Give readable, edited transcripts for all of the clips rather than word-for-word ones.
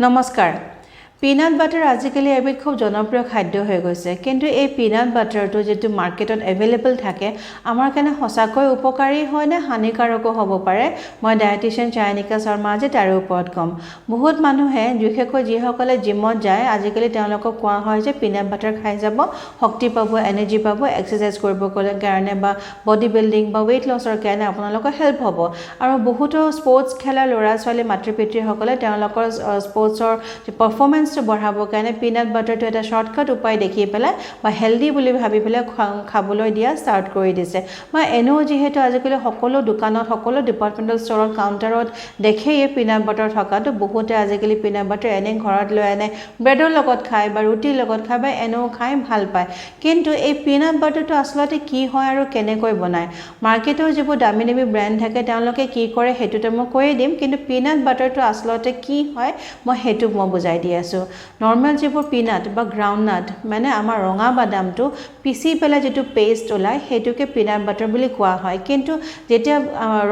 নমস্কাৰ peanut butter আজিকালি এবিধ খুব জনপ্ৰিয় খাদ্য হৈ গৈছে কিন্তু এই পিনাট বাটাৰটো যেটো মাৰ্কেটত এভেইলেবল থাকে আমাৰ কাৰণে সঁচাকৈ উপকাৰী হয় নে হানিকাৰকো হ'ব পাৰে মই ডায়েটিচিয়ান চায়নিকা শৰ্মা আজি তাৰ ওপৰত কম বহুত মানুহে বিশেষকৈ যিসকলে জিমত যায় আজিকালি তেওঁলোকক কোৱা হয় যে পিনাট বাটাৰ খাই যাব শক্তি পাব এনাৰ্জি পাব এক্সাৰসাইজ কৰিব কাৰণে বা বডি বিল্ডিং বা ওয়েট লছৰ কাৰণে আপোনালোকৰ হেল্প হ'ব আৰু বহুতো স্পৰ্টছ খেলা ল'ৰা ছোৱালী মাতৃপিতৃসকলে তেওঁলোকৰ স্পৰ্টছৰ পাৰফৰ্মেন্স বঢ়াবৰ কাৰণে পিনাট বাটাৰটো এটা শৰ্টকাট উপায় দেখি পেলাই বা হেলদি বুলি ভাবি পেলাই খাবলৈ দিয়া ষ্টাৰ্ট কৰি দিছে বা এনেও যেহেতু আজিকালি সকলো দোকানত সকলো ডিপাৰ্টমেণ্টেল ষ্টৰত কাউণ্টাৰত দেখেই পিনাট বাটাৰ থকাটো বহুতে আজিকালি পিনাট বাটাৰ এনে ঘৰত লৈ আনে ব্ৰেডৰ লগত খায় বা ৰুটিৰ লগত খায় বা এনেও খাই ভাল পায় কিন্তু এই পিনাট বাটাৰটো আচলতে কি হয় আৰু কেনেকৈ বনায় মাৰ্কেটৰ যিবোৰ দামী দামী ব্ৰেণ্ড থাকে তেওঁলোকে কি কৰে হেতুটো মই কৈয়ে দিম কিন্তু পিনাট বাটাৰটো আচলতে কি হয় মই হেতু মই বুজাই দি আছো নৰ্মেল যিবোৰ পিনাট বা গ্ৰাউণ্ডনাট মানে আমাৰ ৰঙা বাদামটো পিচি পেলাই যেটো পেষ্ট ওলাই হেতুকে পিনাট বাটাৰ বুলি কোৱা হয় কিন্তু যেতিয়া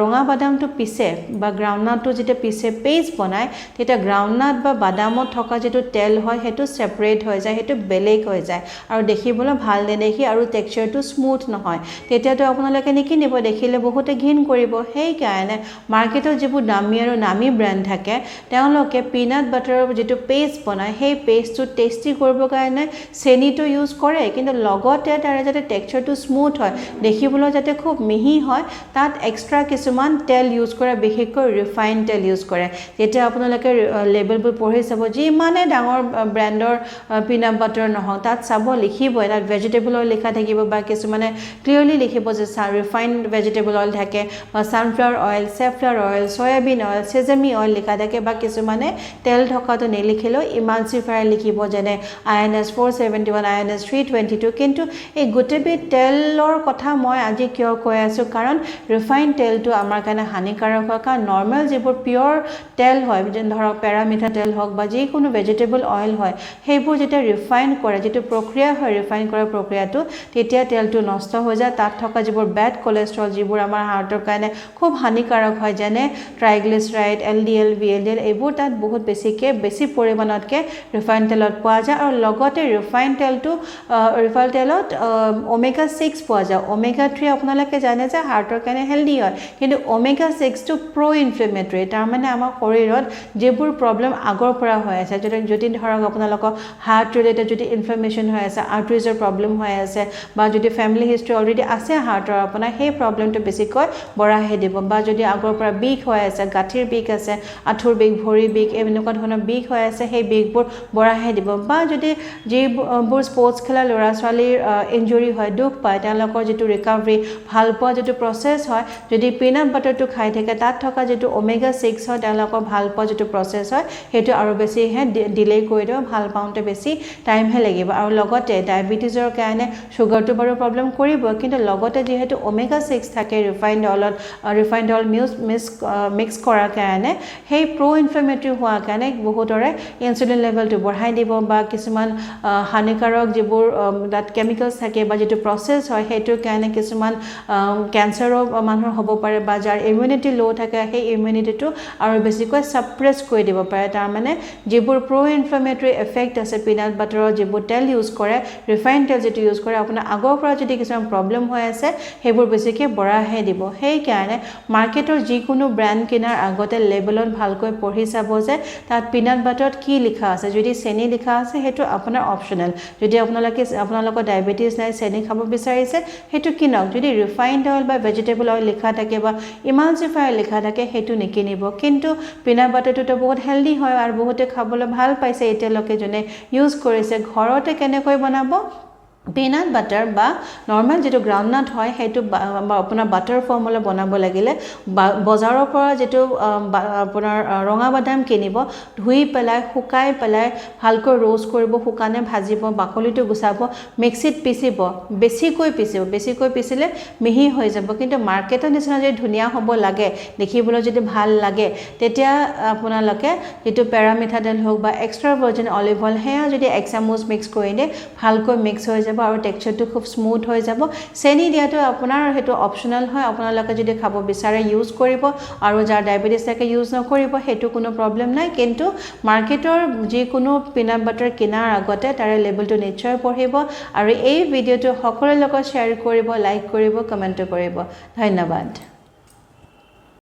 ৰঙা বাদামটো পিছে বা গ্ৰাউণ্ডনাটটো যেতিয়া পিছে পেষ্ট বনায় তেতিয়া গ্ৰাউণ্ডনাট বা বাদামত থকা যেটো তেল হয় হেতু সেপাৰেট হৈ যায় হেতু বেলেগ হৈ যায় আৰু দেখিবলৈ ভাল নেদেখি আৰু টেক্সচাৰটো স্মুথ নহয় তেতিয়াতো আপোনালোকে নিকিনিব দেখিলে বহুতে ঘিন কৰিব সেই কাৰণে মাৰ্কেটত যিবোৰ দামী আৰু নামী ব্ৰেণ্ড থাকে তেওঁলোকে পিনাট বাটাৰৰ যেটো পেষ্ট বনায় সেই পেষ্টটো টেষ্টি কৰিবৰ কাৰণে চেনিটো ইউজ কৰে কিন্তু লগতে তাৰে যাতে টেক্সচাৰটো স্মুথ হয় দেখিবলৈ যাতে খুব মিহি হয় তাত এক্সট্ৰা কিছুমান তেল ইউজ কৰে বিশেষকৈ ৰিফাইন তেল ইউজ কৰে যেতিয়া আপোনালোকে লেবেলবোৰ পঢ়ি চাব যিমানে ডাঙৰ ব্ৰেণ্ডৰ পিনাট বাটাৰ নহওক তাত চাব লিখিব তাত ভেজিটেবল অইল লিখা থাকিব বা কিছুমানে ক্লিয়াৰলি লিখিব যে ৰিফাইন ভেজিটেবল অইল থাকে বা sunflower oil safflower oil soybean oil sesame oil লিখা থাকে বা কিছুমানে তেল থকাটো নিলিখিলেও ইমালচিফায়াৰ লিখিব যেনে INS 471 INS 322 কিন্তু এই গোটেইবিধ তেলৰ কথা মই আজি কিয় কৈ আছো কাৰণ ৰিফাইন তেলটো আমাৰ কাৰণে হানিকাৰক হয় কাৰণ নৰ্মেল যিবোৰ পিওৰ তেল হয় যেনে ধৰক পেৰামিঠা তেল হওক বা যিকোনো ভেজিটেবল অইল হয় সেইবোৰ যেতিয়া ৰিফাইন কৰে যেটো প্ৰক্ৰিয়া হয় ৰিফাইন কৰাৰ প্ৰক্ৰিয়াটো তেতিয়া তেলটো নষ্ট হৈ যায় তাত থকা যিবোৰ বেড কোলেষ্ট্ৰল যিবোৰ আমাৰ হাৰ্টৰ কাৰণে খুব হানিকাৰক হয় যেনে ট্ৰাইগ্লিচাৰাইড LDL VLDL এইবোৰ তাত বহুত বেছি পৰিমাণতকে ৰিফাইন তেলত পোৱা যায় আৰু লগতে ৰিফাইন তেলত ওমেগা 6 পোৱা যায় ওমেগা 3 আপোনালোকে জানে যে হাৰ্টৰ কাৰণে হেলদি হয় কিন্তু ওমেগা 6 টো প্ৰ ইনফ্লেমেটৰী তাৰ মানে আমাৰ শৰীৰত যিবোৰ প্ৰবলেম আগৰ পৰা হৈ আছে যদি ধৰক আপোনালোকৰ হাৰ্ট ৰিলেটেড যদি ইনফ্লেমেশন হৈ আছে আৰ্টাৰিজৰ প্ৰবলেম হৈ আছে বা যদি ফ্যামিলি হিষ্ট্ৰি অলৰেডি আছে হাৰ্টৰ আপোনাৰ সেই প্ৰবলেমটো বেছিকৈ বঢ়াই দিব বা যদি আগৰ পৰা বিষ হৈ আছে গাঁঠিৰ বিষ আছে আঁঠুৰ বিষ ভৰি বিষ এনেকুৱা ধৰণৰ বিষ হৈ আছে সেই বিষবোৰ বঢ়াই দিব বা যদি যিবোৰ স্পৰ্টছ খেলা ল'ৰা ছোৱালীৰ ইনজুৰি হয় দুখ পায় তেওঁলোকৰ যেটো ৰিকভাৰি ভাল পোৱা যেটো প্ৰসেস হয় যদি পিনাট বাটাৰটো খাই থাকে তাত থকা যেটো ওমেগা 6 হয় তেওঁলোকৰ ভাল পোৱা যেটো প্ৰসেস হয় হেতু আৰু বেছি হে ডিলে কৰি দিব ভাল পাওঁতে বেছি টাইম হে লাগিব আৰু লগতে ডায়াবেটিছৰ কাৰণে সুগাৰটো বাৰু প্ৰবলেম কৰিব কিন্তু লগতে যেহেতু ওমেগা 6 থাকে ৰিফাইন্ড অইল মিক্স কৰাৰ কাৰণে সেই প্ৰ ইনফ্লেমেটৰী হোৱাৰ কাৰণে বহুতৰে ইনসুলিন লেভেলটো বঢ়াই দিব বা কিছুমান হানিকাৰক যিবোৰ তাত কেমিকেলছ থাকে বা যেটো প্ৰসেস হয় হেতুৰ কাৰণে কিছুমান কেন্সাৰৰ মানুহৰ হ'ব পাৰে বা যাৰ ইমিউনিটি লো থাকে সেই ইমিউনিটিটো আৰু বেছিকৈ সাপ্ৰেছ কৰি দিব পাৰে তাৰ মানে যিবোৰ প্ৰ ইনফ্লেমেটৰী এফেক্ট আছে পিনাট বাটাৰৰ যিবোৰ তেল ইউজ কৰে ৰিফাইন তেল যেটো ইউজ কৰে আপোনাৰ আগৰ পৰা যদি কিছুমান প্ৰবলেম হৈ আছে সেইবোৰ বেছিকৈ বঢ়াই দিব সেই কাৰণে মাৰ্কেটৰ যিকোনো ব্ৰ্যান্ড কিনাৰ আগতে লেবেলত ভালকৈ পঢ়ি চাব যে তাত পিনাট বাটাৰত কি লিখা আছে যদি চেনি লিখা আছে হেতু আপোনাৰ অপচনেল যদি আপোনালোকৰ ডায়াবেটিছ নাই চেনি খাব বিচাৰিছে হেতু কিনক যদি ৰিফাইন্ড অইল বা ভেজিটেবল অইল লিখা থাকে বা ইমালচিফায়াৰ লিখা থাকে হেতু নিকিনিব কিন্তু পিনাট বাটাৰটো বহুত হেলদি হয় আৰু বহুতে খাবলৈ ভাল পাইছে এতিয়ালৈকে জনে ইউজ কৰিছে ঘৰতে কেনেকৈ বনাব পিনাট বাটাৰ বা নৰ্মেল যেটো গ্ৰাউণ্ডনাট হয় হেতু আপোনাৰ বাটাৰ ফৰ্মুলা বনাব লাগিলে বজাৰৰ পৰা যেটো আপোনাৰ ৰঙা বাদাম কিনিব ধুই পেলাই শুকাই পেলাই ভালকৈ ৰোষ্ট কৰিব শুকানে ভাজিব বাকলিটো গুছাব মিক্সিত পিচিব বেছিকৈ পিচিলে মিহি হৈ যাব কিন্তু মাৰ্কেটৰ নিচিনা যদি ধুনিয়া হ'ব লাগে দেখিবলৈ যদি ভাল লাগে তেতিয়া আপোনালোকে যেটো পেৰামিঠা তেল হওক বা এক্সট্ৰা ভাৰ্জিন অলিভ অইল হেয়া যদি এক চামুচ মিক্স কৰি দিয়ে ভালকৈ মিক্স হৈ যাব যাব আৰু টেক্সচাৰটো খুব স্মুথ হৈ যাব চেনি দিয়াটো আপোনাৰ হেতু অপচনেল হয় আপোনালোকে যদি খাব বিচাৰে ইউজ কৰিব আৰু যাৰ ডায়াবেটিছ থাকে ইউজ নকৰিব হেতু কোনো প্ৰবলেম নাই কিন্তু মাৰ্কেটৰ যিকোনো পিনাট বাটাৰ কিনাৰ আগতে তাৰে লেবেলটো নিশ্চয় পঢ়িব আৰু এই ভিডিঅ'টো সকলোৰে লগত শ্বেয়াৰ কৰিব লাইক কৰিব কমেন্ট কৰিব ধন্যবাদ